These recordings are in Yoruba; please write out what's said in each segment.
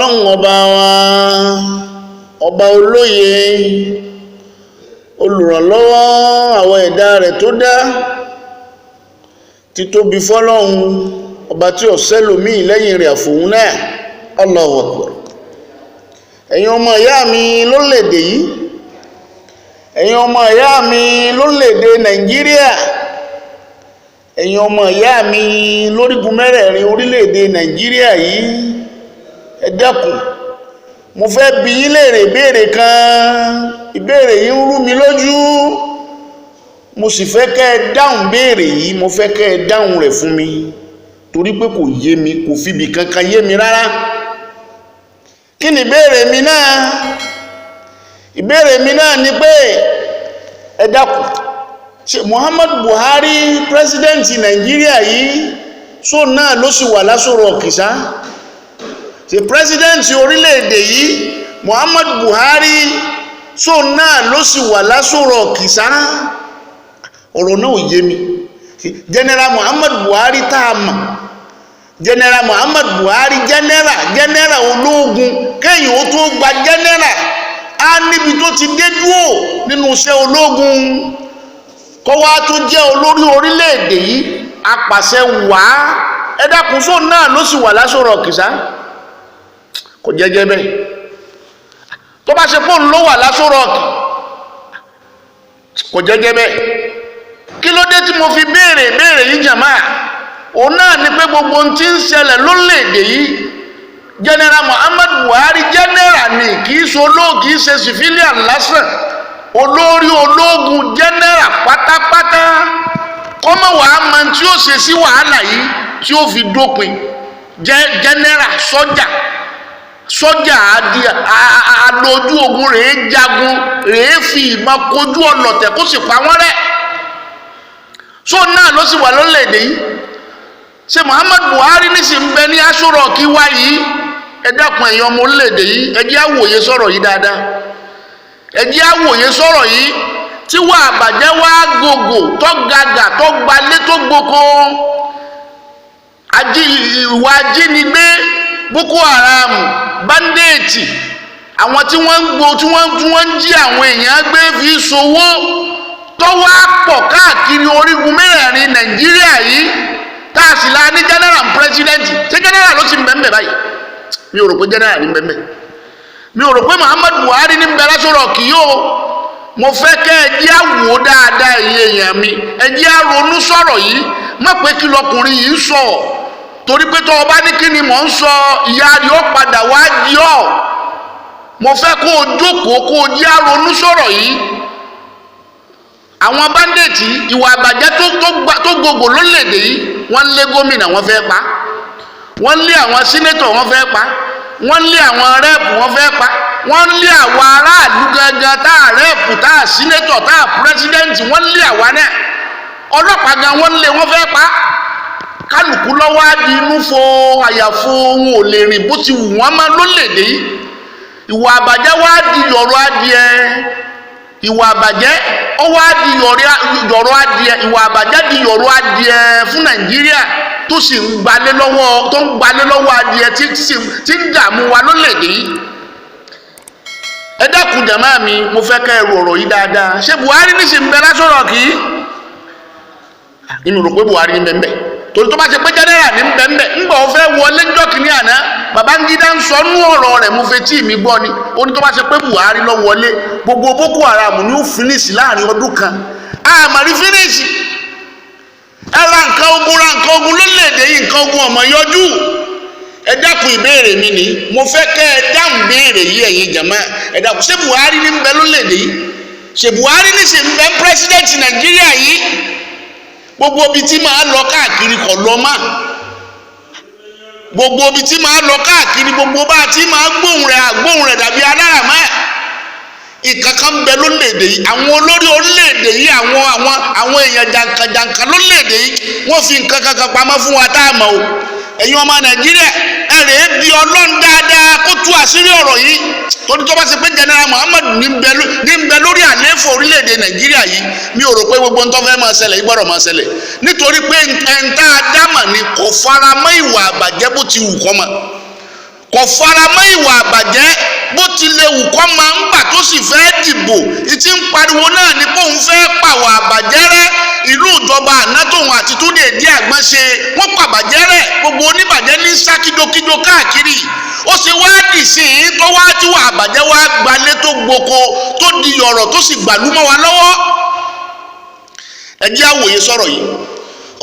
Ọlọ́run ọba wa, ọba olóye, olùrànlọ́wọ́ àwọn ẹ̀dá rẹ̀ tó dá, títóbi fọ́lọ́run, ọba tí ó sẹ́lòmí lẹ́yìn rẹ̀ àfòun náà. Allahu Akbar. Ẹ̀yin ọmọ ìyá mi lórílẹ̀-èdè yìí, ẹ̀yin ọmọ ìyá mi lórílẹ̀-èdè Nàìjíríà, ẹ̀yin ọmọ ìyá mi lórígun mẹ́rẹ̀ẹ̀rin orílẹ̀-èdè Nàìjíríà yìí, ẹ dákun, mo fẹ́ bi yín léèrè ìbéèrè kan. Ìbéèrè yìí ń rú mi lójú, mo sì fẹ́ kẹ́ ẹ dáhùn béèrè yìí, mo fẹ́ kẹ́ ẹ dáhùn rẹ̀ fún mi, torí pé kò yé mi, kò fìbí kankan yé mi rárá. Kí ni ìbéèrè mi náà? Ìbéèrè mi náà ni pé ẹ dákun, ṣé Muhammadu Buhari pírẹsidẹ́ǹtì Nàìjíríà yìí só náà ló sì wà l'Aso Rock ṣá? Ṣé pírẹsidẹ́ǹtì orílẹ̀-èdè yìí Muhammadu Buhari só náà ló sì wà l'Aso Rock ṣá? Ọ̀rọ̀ náà ò yé mi. General Muhammadu Buhari tá a mọ̀, General Muhammadu Buhari general ológun, kẹ́yìn ó tó gba general á níbi tó ti dé dúró nínú iṣẹ́ ológun, kó wá tó jẹ́ olórí orílẹ̀-èdè yìí, apàṣẹ wàá. Ẹ dákun, só náà ló sì wà l'Aso Rock ṣá? Kò jẹ́jẹ́ bẹ́ẹ̀. Tó bá ṣe pé òun ló wà l'Aso Rock, kò jẹ́jẹ́ bẹ́ẹ̀. Kí ló dé tí mo fi béèrè yìí jàmáà? Òun náà ni pé gbogbo ohun tí ń ṣẹlẹ̀ lórílẹ̀-èdè yìí, General Muhammadu Buhari general ni, kìí ṣe ológun, kìí ṣe civilian lásán, olórí ológun general pátápátá. Kọ́mọ̀ wàá mọ tí ó ṣe sí wàhálà yìí tí ó fi dópin. General sọ́jà alójú ogun rèé jagun, rèé fi ìmọ̀ kojú ọlọ̀tẹ̀ kó sì pa wọ́n rẹ́. Só náà ló sì wà lórílẹ̀-èdè yìí. Ṣé Muhammadu Buhari ní sì ń bẹ ní Aso Rock wá yìí? Ẹ dákun, ẹ̀yin ọmọ orílẹ̀-èdè yìí, ẹ jẹ́ á wòye sọ̀rọ̀ yìí dáadáa. Ẹ jẹ́ á wòye sọ̀rọ̀ yìí. Tí wà àbàjẹ́ wá gògò tó gàgà tó gbalé tó gboko, ìwà ajínigbé, Boko Haram, bandits, àwọn tí wọ́n ń jí àwọn èèyàn gbé fi ṣòwò, tó wá pọ̀ káàkiri orígun mẹ́rẹ̀ẹ̀rin Nàìjíríà yìí, tá a sì la ní general president. Ṣé general ló sì ń bẹ́ẹ̀ báyìí? Mi ò rò pé general ní bẹ́ẹ̀. Mi ò rò pé Muhammadu Buhari ní bẹ́ẹ̀ l'Aso Rock yìí o. Mo fẹ́ kẹ́ ẹ jẹ́ á wò dáadáa, iye èèyàn mi, ẹ jẹ́ á ronú sọ̀rọ̀ yìí. Má pé kí lọkùnrin yìí ń sọ, torí pé tó o bá ní kí ni mò ń sọ, ìyá rẹ̀ ó padà wá jí ọ. Mo fẹ́ kó o jókòó, kó o jẹ́ á ronú sọ̀rọ̀ yìí. Àwọn bandits, ìwà àbàjẹ́ tó gbogbo lórílẹ̀-èdè yìí, wọ́n lé gómìnà, wọ́n fẹ́ pa, wọ́n lé àwọn sínétọ̀, wọ́n fẹ́ pa, wọ́n lé àwọn rẹ́ẹ̀pù, wọ́n fẹ́ pa, wọ́n lé àwọn aráàlú gangan, tá a rẹ́ẹ̀pù, tá a sínétọ̀, tá a pírẹsidẹ́ǹtì, wọ́n lé àwa náà. Ọlọ́pàá gan wọ́n lé, wọ́n fẹ́ pa. Kálukú lọ́wọ́ á di inú fo àyàfo, wọn ò lè rìn bó ti wù wọ́n mọ́ lórílẹ̀-èdè yìí. Ìwà àbàjẹ́ wá di yọ̀rọ̀ adìẹ. Ìwà àbàjẹ́ ó wá di yọ̀rọ̀ adìẹ. Ìwà àbàjẹ́ di yọ̀rọ̀ adìẹ fún Nàìjíríà, tó sì ń gbalé lọ́wọ́ adìẹ tí ń dààmú wa lórílẹ̀-èdè yìí. Ẹ dákun jàmáà mi, mo fẹ́ kẹ́ ẹ rò ọ̀rọ̀ yìí dáadáa. Ṣé Buhari ní sì ń bẹ l'Aso Rock yìí? Inú rò pé Buhari ní bẹ́ẹ̀. Torí tó bá ṣe pé general ní bẹ́ẹ̀, ńgbà ó fẹ́ wọlé ńjọ́ kìíní àná, Babangida ń sọ nú ọ̀rọ̀ rẹ̀, mo fẹ́ tí mi gbọ́ ni. Ó ní tó bá ṣe pé Buhari lọ wọlé, gbogbo Boko Haram ní ó finish láàrin ọdún kan. Àmàrí finish. Ẹ ra nǹkan ogun lórílẹ̀-èdè yìí, nǹkan ogun ọmọ yọjú. Ẹ dákun, ìbéèrè mi ni, mo fẹ́ kẹ́ ẹ dáhùn béèrè yìí, ẹ̀yin jàmáà. Ẹ dákun, ṣé Buhari ní ń bẹ lórílẹ̀-èdè yìí? Ṣé Buhari ní sì ń bẹ president Nàìjíríà yìí? Gbogbo ibi tí máa lọ káàkiri kọ̀ lọ má. Gbogbo ibi tí máa lọ káàkiri, gbogbo bá tí máa gbóhùn rẹ̀ dàbí aláràmá. Ìkankan bẹ lórílẹ̀-èdè yìí. Àwọn olórí orílẹ̀-èdè yìí, àwọn èèyàn jàǹkànjàǹkàn lórílẹ̀-èdè yìí, wọ́n fi nǹkan kankan pamọ́ fún wa tá a mọ̀ o. Ẹ̀yin ọmọ Nàìjíríà, ẹ rèé bí Ọlọ́run dáadáa kó tú àṣírí ọ̀rọ̀ yìí. Torí tó bá ṣe pé General Muhammadu ní ń bẹ lórí àlééfò orílẹ̀-èdè Nàìjíríà yìí, mi ò rò pé gbogbo ń tó fẹ́ máa ṣẹlẹ̀ yìí gbọ́dọ̀ máa ṣẹlẹ̀. Nítorí pé ẹ̀ńtà dámà ni kò fara mọ́ ìwà àbàjẹ́ bó ti wù kọ́ mọ́. kò fara mọ́ ìwà àbàjẹ́ bó tilẹ̀ wù kọ́ máa ń gbà tó sì fẹ́ dìbò ìtí ń pariwo náà ni bóun fẹ́ pàwọ̀ àbàjẹ́ rẹ́ ìlú ìjọba ànátòhun àti tó lè dí àgbọn ṣe wọ́n pàbàjẹ́ rẹ̀ gbogbo oníbàjẹ́ ní sá kíjokíjo káàkiri ó ṣe wá dì sí i tó wá tí wà àbàjẹ́ wá gbalé tó gboko tó di ọ̀rọ̀ tó sì gbàlú mọ́ wa lọ́wọ́. ẹ jẹ́ àwòye sọ̀rọ̀ yìí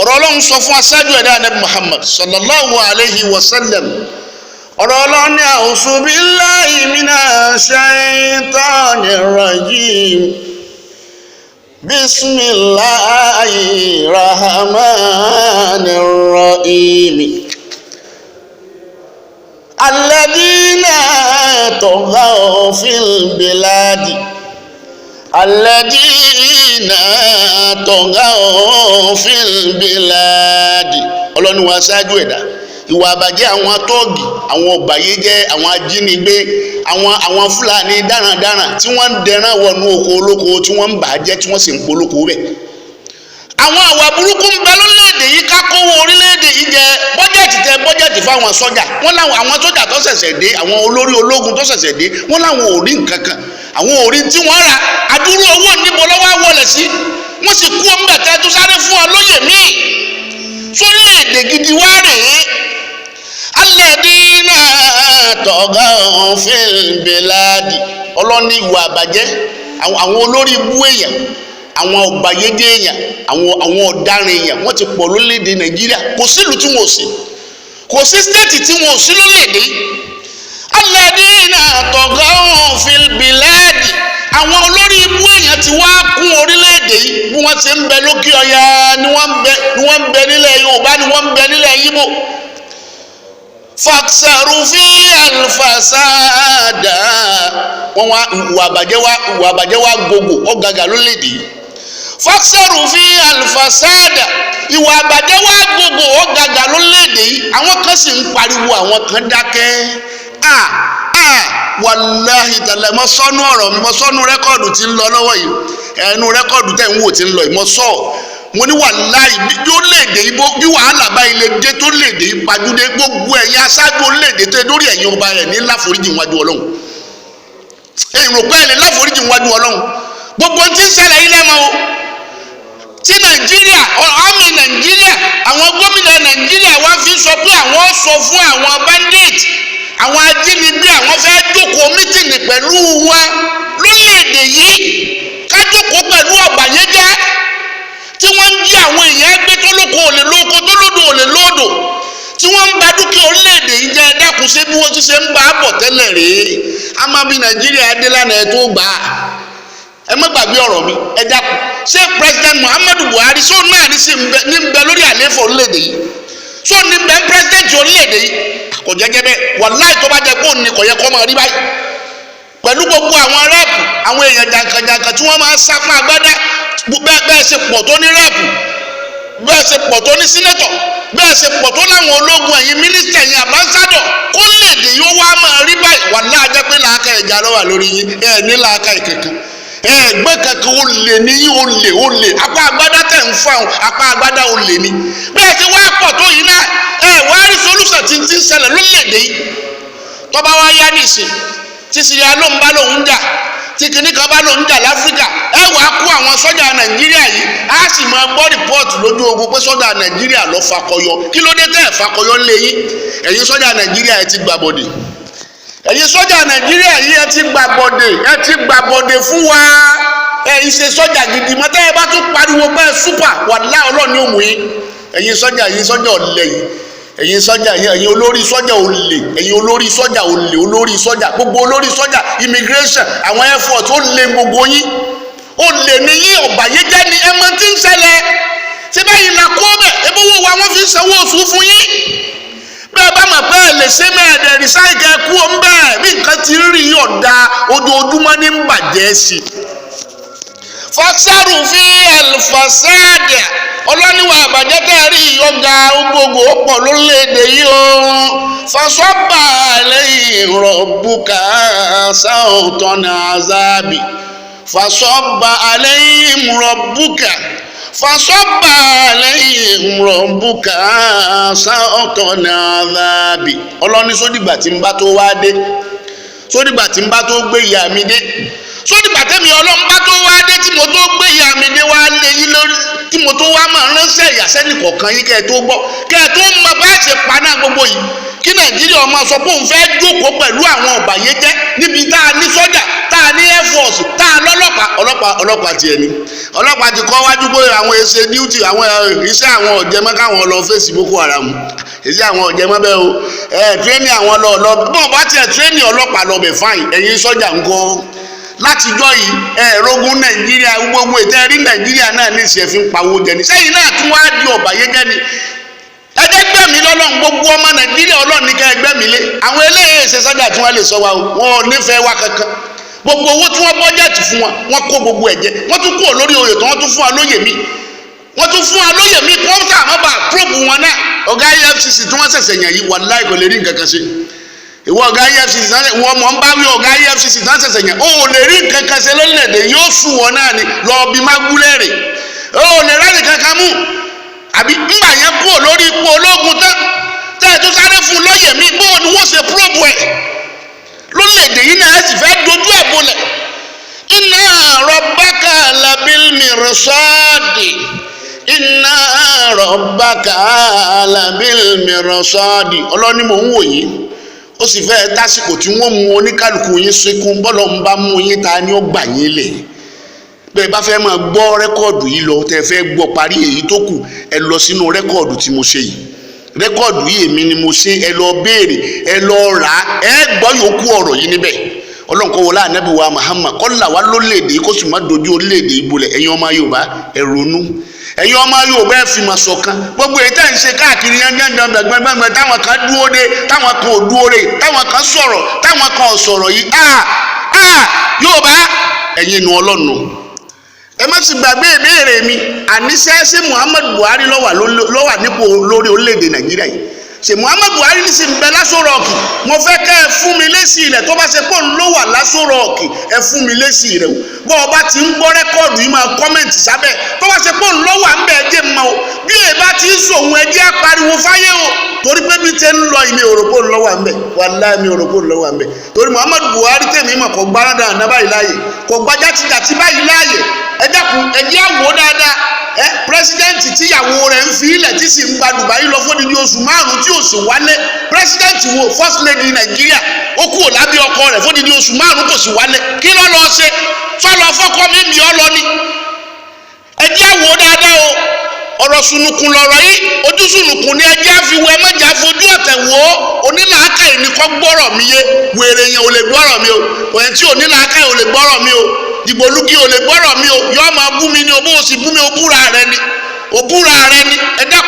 ọ̀rọ̀ Ọlọ́run sọ fún aṣáájú ẹ̀dá Ànábì Muhammad sallallahu alayhi wa sallam ọ̀rọ̀ Ọlọ́run ní a'udhu billahi minash shaitanir rajim bismillahir rahmanir rahim alladhina taghaw fil biladi alladhina taghaw fil biladi Ọlọ́run wá ṣáájú ẹ̀dá ìwà àbàjẹ́ àwọn tọ́ọ̀gì àwọn ọ̀bàyéjẹ́ àwọn ajínigbé àwọn fúlàní darandaran tí wọ́n ń dẹran wọnú oko olóko tí wọ́n ń bàjẹ́ tí wọ́n sì ń polóko bẹ̀. àwọn àwà burúkú ń bẹ lórílẹ̀‐èdè yìí ká kówó orílẹ̀‐èdè yìí jẹ bọ́jẹ̀tì fáwọn sọ́jà wọ́n láwọn àwọn sọ́jà tó ṣẹ̀ṣẹ̀ dé àwọn olórí ológun tó ṣẹ̀ṣẹ̀ dé wọ́n láwọn ò rí nǹkan kan àwọn ò rí tí wọ́n ra adúrú owó níbo lọ́wọ́ wọlé sí wọ́n sì kú ọmọ ẹ̀tẹ́ tó sáré fún ọ lóyè míì sórílẹ̀‐èdè gidi wá rèé alladina taghaw fil biladi ọlọ́ni ìwà àbàjẹ́ àwọn olórí ibú èèyàn àwọn ọ̀bàyéjẹ́ èèyàn àwọn ọ̀daràn èèyàn wọ́n ti pọ̀ lórílẹ̀‐èdè Nàìjíríà kò sílùú tí wọ́n ò sí kò sí stéètì tí wọ́n ò sí lórílẹ̀‐èdè alladina taghaw fil biladi àwọn olórí ibú èèyàn ti wá kún orílẹ̀‐èdè yìí bí wọ́n ti ń bẹ lókè ọya ni wọ́n ń bẹ nílẹ̀ Yorùbá ni wọ́n ń bẹ nílẹ̀ Yíbò faksaru fi alfasada wọn wá ìwà àbàjẹ́ wá gbogbo ọ̀gàgà lórílẹ̀‐èdè yìí faksaru fi alfasada ìwà àbàjẹ́ wá gbogbo ọ̀gàgà lórílẹ̀‐èdè yìí àwọn kan sì ń pariwo àwọn kan dákẹ́ wàláhì tàlẹ́ mọ́ sọ́nù ọ̀rọ̀ mi mọ́ sọ́nù rẹ́kọ̀dù tí ń lọ lọ́wọ́ yìí ẹnu rẹ́kọ̀dù tẹ̀ ń wò tí ń lọ yìí mọ́ sọ́ọ̀ mo ní wàláhì bí orílẹ̀-èdè yìí bí wàhálà bá ilé dé tó léde yìí pàdúdé gbogbo ẹ̀yin aṣáájú orílẹ̀-èdè tó lórí ẹ̀yin ọba rẹ̀ ní láforíjì wájú Ọlọ́run èyí rò pé ẹ̀ ní láforíjì wájú Ọlọ́run gbogbo tí ń ṣẹlẹ̀ yìí lẹ́mọ̀ o tí Nàìjíríà àmì Nàìjíríà àwọn gómìnà Nàìjíríà wá fi sọ pé àwọn sọ fún àwọn bandit àwọn ajínigbé àwọn fẹ́ jókòó mítìnì pẹ̀lú wa lórílẹ̀-èdè yìí ká jókòó pẹ̀lú ọ̀bàyéjẹ́ tí wọ́n ń jí àwọn èèyàn ẹgbẹ́ tó lóko òlè lóko tó lódò òlè lódò tí wọ́n ń ba dúkìá orílẹ̀-èdè yìí jẹ́ dákun ṣe bí wọ́n ti ṣe ń bá a bọ̀ tẹ́lẹ̀ rèé a máa bí Nàìjíríà dé lánàá ẹ̀ tó gbà á ẹ má gbàgbé ọ̀rọ̀ mi ẹ dákun ṣé President Muhammadu Buhari sọ náà ní bẹ lórí àlééfà orílẹ̀-èdè yìí sọ ní bẹ president orílẹ̀-èdè yìí kò jẹ́jẹ́ bẹ́ẹ̀ wàláì tó bá jẹ́ kó ní kò yẹ kó máa rí báyìí pẹ̀lú gbogbo àwọn rẹ́ẹ̀pù àwọn èèyàn jàǹkànjàǹkàn tí wọ́n máa ń sápá agbádá bẹ́ẹ̀ ṣe pọ̀ tó ní rẹ́ẹ̀pù bẹ́ẹ̀ ṣe pọ̀ tó ní sínétọ̀ bẹ́ẹ̀ ṣe pọ̀ tó láwọn ológun ẹ̀yin mínísítà ẹ̀yin àbánsádọ̀ kó léde yóò wá máa rí báyìí wàláì jẹ́ pé làákà ẹ̀já ló wà lórí yín ẹ̀ ní làákà ìkankan ẹgbẹ́ kankan ó lè ní yín ó lè apá agbádá tẹ̀ ń fáwọn apá agbádá ó lè ní bẹ́ẹ̀ ti wá pọ̀ tó yìí náà wá rí solúsàn tí ń ṣẹlẹ̀ lórílẹ̀‐èdè yìí tọ́ba wá yá nìsín tí Syria ló ń bá lòun jà tí kìnnì kan bá lòun jà láfíríkà wàá kó àwọn sọ́jà Nàìjíríà yìí á sì máa gbọ́ rìpọ́ọ̀tù lójú ogun pé sọ́jà Nàìjíríà ló fakọyọ kí ló dé tẹ́ ẹ̀ fakọyọ lẹ́yìn ẹ̀yin sọ́jà Nàìjíríà ẹ ti gbàbọ̀dè ẹ̀yin sọ́jà Nàìjíríà yìí ẹ ti gbàbọ̀dè fún wa ẹ̀yin ṣe sọ́jà gidi mọ́ tẹ́ ẹ bá tún pariwo pé súpà wàláhì Ọlọ́run ni ó mú yín ẹ̀yin sọ́jà ọ̀lẹ yìí ẹ̀yin sọ́jà ẹ̀yin olórí sọ́jà olè ẹ̀yin olórí sọ́jà olè olórí sọ́jà gbogbo olórí sọ́jà immigration àwọn air force ó lé gbogbo yín olè ní yín ọ̀bàyéjẹ́ ni ẹ mọ̀ tí ń ṣẹlẹ̀ tí báyìí là kó bẹ̀ ebí owó wa wọ́n fi ń sanwó oṣù fún yín bẹ́ẹ̀ bá mọ̀ pé ẹ lè ṣe mẹ́ẹ̀dẹ̀ rìsáìkẹ́ kú ó ń bẹ́ẹ̀ bí nǹkan ti rí ọ̀dà ojoojúmọ́ ní ń bàjẹ́ sí i fọ́sẹ́rù fi ẹ̀lfọ́sẹ́ẹ̀dẹ̀ ọlọ́niwà àbàjẹ́ tẹ́rí ọ̀gá gbogbo pọ̀ lórílẹ̀‐èdè yìí o fasọ́bà lẹ́yìn rọ̀bùkà sáòtọ́nà azábì fasọ́bà lẹ́yìn rọ̀bùkà fasọ́bà alayhim rabbuka sawtan adhabi. ọlọ́ni sódìgbà tí ń bá tó wá dé, sódìgbà tí ń bá tó gbé ìyá mi dé, sódìgbà tẹ́mi ọlọ́run bá tó wá dé tí mo tó gbé ìyá mi dé wá lé yín lórí, tí mo tó wá máa ránṣẹ́ ìyàsẹ́nì kọ̀ọ̀kan yín kẹ́ ẹ tó gbọ́, kẹ́ ẹ tó mọ bá ṣe paná gbogbo yìí, kí nàìjíríà ọmọ sọ pé òun fẹ́ jókòó pẹ̀lú àwọn ọ̀bàyéjẹ́ níbi tá a ní sọ́jà, tá a ní air force, tá a lọ́lọ́pàá tiẹ̀ ni. ọlọ́pàá ti kọ́ wájú pé àwọn èsè duty, àwọn iṣẹ́ àwọn ọ̀jẹ̀mọ́ káwọn lọ fèsì Boko Haram, èsì àwọn ọ̀jẹ̀mọ́ bẹ́ẹ̀ o, tírénì àwọn lọ bọ́ọ̀ bá tiẹ̀ tírénì ọlọ́pàá lọ bẹ̀ fáìn, ẹ̀yin sọ́jà ńkọ́ látijọ́ yìí ẹ̀ẹ́dógún nàìjíríà gbogbo ìtẹ́rí nàìjíríà náà ní ìṣẹ́ fi ń pawó jẹ ní sẹ́yìn náà tún wá di ọ̀bàyéjẹ́ ni. ẹjẹ́ gbẹ̀mí lọ́lọ́run, gbogbo ọmọ nàìjíríà ọlọ́run ní kẹ́ gbẹ̀mí lé. àwọn eléyìí ṣe sọ́jà tí wọ́n lè sọ wa o, wọn ò nífẹ̀ẹ́ wa kankan. gbogbo owó tí wọ́n bọ́jẹ̀tì fún wa wọ́n kó gbogbo ẹ̀jẹ̀, wọ́n tún kúrò lórí oyè tó wọ́n tún fún wa lóyè mi, wọ́n tún fún wa lóyè mi kí wọ́n sà má bàa probe wọn náà. ọ̀gá EFCC tí wọ́n ṣẹ̀ṣẹ̀ yàn yìí wàláhì kò lè rí nǹkan kan ṣe. ìwọ ọ̀gá EFCC wọn mọ̀ ń bá wí ọ̀gá EFCC tí wọ́n ṣẹ̀ṣẹ̀ yàn, ó lè rí nǹkan kan ṣe lórílẹ̀‐èdè, yóò sùn wọn náà ni lọ́ọ́ bí mágúlẹ̀rẹ̀, ó lè rẹ́ni kankan mú. àbí ńgbà yẹn kúrò lórí ipò ológun tán tẹ́ ẹ̀ tó sáré fún lóyè mi, bó ni wọ́n ṣe probe ẹ̀ lórílẹ̀‐èdè yìí náà ẹ̀ sì fẹ́ dojú ẹ̀ bolẹ̀. inna rabbaka labil mirsadi, inna rabbaka labil mirsadi. ọlọ́ni mò ń wò yín, ó sì fẹ́ tásìkò tí wọ́n mú oníkálukú yín síkún, bọ́lọ̀ ń bá mú yín ta ni ó gbà yín lẹ̀. bẹ́ẹ̀ bá fẹ́ máa gbọ́ rẹ́kọ̀dù yìí lọ, tẹ́ fẹ́ gbọ́ parí èyí tó kù, ẹ lọ sínú rẹ́kọ̀dù tí mo ṣe yìí. rẹ́kọ̀dù yìí èmi ni mo ṣe, ẹ lọ béèrè, ẹ lọ rà á, ẹ gbọ́ yòókù ọ̀rọ̀ yìí níbẹ̀. ọlọ́run kó wọlé ànábì wa Muhammad kọ́là wa lórílẹ̀‐èdè kó sì má dojú orílẹ̀‐èdè ìbolẹ̀. ẹ̀yin ọmọ Yorùbá ẹ ronú, ẹ̀yin ọmọ Yorùbá ẹ fi máa ṣọ̀kan. gbogbo èyí tẹ́ ń ṣe káàkiri yẹn gbẹ̀ngbẹ̀ngbẹ̀, táwọn kan dúró dé, táwọn kan ò dúró dé, táwọn kan sọ̀rọ̀, táwọn kan ò sọ̀rọ̀ yìí. Yorùbá ẹ̀yin nu ọlọ́nu. ẹ má sì gbàgbé ìbéèrè mi, àníṣe ṣé Muhammadu Buhari ló wà nípò lórí orílẹ̀‐èdè Nàìjíríà yìí? ṣe Muhammadu Buhari ní sì ń bẹ l'Aso Rock? mo fẹ́ kẹ́ ẹ fún mi lésì rẹ̀, tó bá ṣe pé òun ló wà l'Aso Rock, ẹ fún mi lésì rẹ̀ o. bọ́ ọ bá ti ń gbọ́ rẹ́kọ́ọ̀dù yìí máa kọ́mẹ̀ntì sábẹ́, tó bá ṣe pé òun ló wà ń bẹ̀ ẹjẹ́ mọ́ o, bí èyí bá ti ń sòun ẹjẹ́ apariwo fáyé o, torí pé bí tẹ́ ń lọ ìmí òròpó òun ló wà ń bẹ̀, wàláhì mi òròpó òun ló wà ń bẹ̀. torí Muhammadu Buhari tèmi mọ̀ kò gbárádà àná báyìí láàyè, kò gbájátìjàtì báyìí láàyè. ẹ dákun ẹjẹ́ àwò dáadáa. pírẹsidẹ́ǹtì tíyàwó rẹ̀ ń fi ilẹ̀ tí sì ń gba Dubai lọ fún odidi oṣù 5 tí ò sì wálé. pírẹsidẹ́ǹtì wo first lady Nàìjíríà ó kúrò lábẹ́ ọkọ rẹ̀ fún odidi oṣù 5 kò sì wálé. kí ló lọ ṣe? sọlọ fọkọ mi mi ọ lọ ni. ẹ jẹ́ àwò dáadáa o, ọ̀rọ̀ sunukun lọ̀rọ̀ yìí, ojú sunukun ni ẹ jẹ́ àfiwọ́, ẹ má jẹ́ àfojú ọ̀tẹ̀ wò ó. onílàákàyè ni kò gbọ́rọ̀ mi yé, wèrè yẹn ò lè gbọ́rọ̀ mi o, òyìn tí onílàákàyè ò lè gbọ́rọ̀ mi o, dìgbòlugi ò lè gbọ́rọ̀ mi o, yọ́ọ́ máa bú mi ni o, bó o sì bú mi o búra rẹ ni, ẹ dákun.